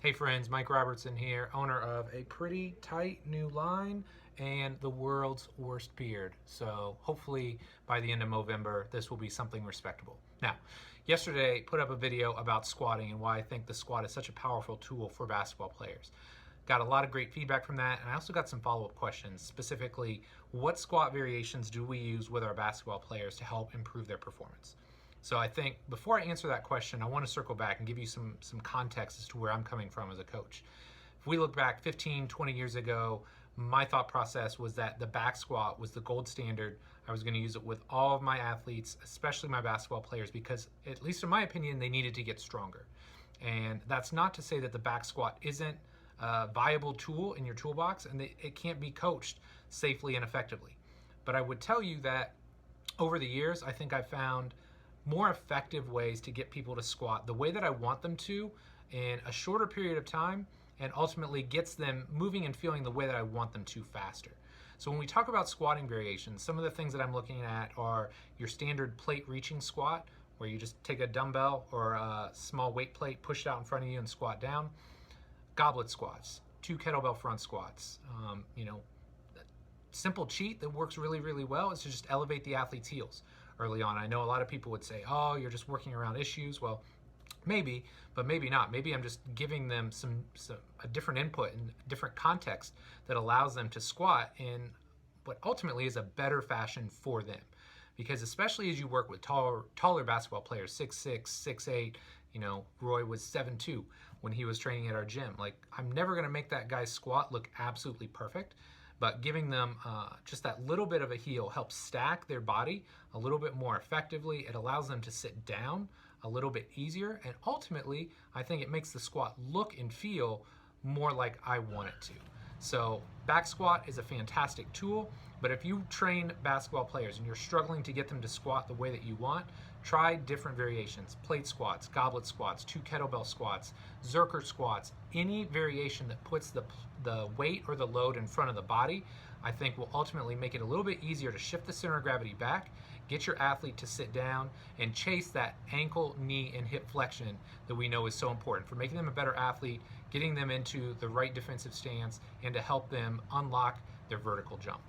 Hey friends, Mike Robertson here, owner of a pretty tight new line and the world's worst beard. So hopefully by the end of November, this will be something respectable. Now, yesterday put up a video about squatting and why I think the squat is such a powerful tool for basketball players. Got a lot of great feedback from that, and I also got some follow-up questions, specifically what squat variations do we use with our basketball players to help improve their performance? So I think before I answer that question, I want to circle back and give you some context as to where I'm coming from as a coach. If we look back 15, 20 years ago, my thought process was that the back squat was the gold standard. I was going to use it with all of my athletes, especially my basketball players, because at least in my opinion, they needed to get stronger. And that's not to say that the back squat isn't a viable tool in your toolbox and it can't be coached safely and effectively. But I would tell you that over the years, I think I've found more effective ways to get people to squat the way that I want them to in a shorter period of time, and ultimately gets them moving and feeling the way that I want them to faster. So when we talk about squatting variations, some of the things that I'm looking at are your standard plate reaching squat, where you just take a dumbbell or a small weight plate, push it out in front of you and squat down. Goblet squats, 2 kettlebell front squats. Simple cheat that works really, really well is to just elevate the athlete's heels early on. I know a lot of people would say, oh, you're just working around issues. Well, maybe, but maybe not. Maybe I'm just giving them a different input and different context that allows them to squat in what ultimately is a better fashion for them. Because especially as you work with taller basketball players, 6'6", 6'8", Roy was 7'2" when he was training at our gym. Like, I'm never gonna make that guy's squat look absolutely perfect, but giving them just that little bit of a heel helps stack their body a little bit more effectively. It allows them to sit down a little bit easier, and ultimately, I think it makes the squat look and feel more like I want it to. So back squat is a fantastic tool, but if you train basketball players and you're struggling to get them to squat the way that you want, try different variations: plate squats, goblet squats, 2 kettlebell squats, Zercher squats. Any variation that puts the weight or the load in front of the body, I think will ultimately make it a little bit easier to shift the center of gravity back, get your athlete to sit down, and chase that ankle, knee, and hip flexion that we know is so important for making them a better athlete, getting them into the right defensive stance, and to help them unlock their vertical jump.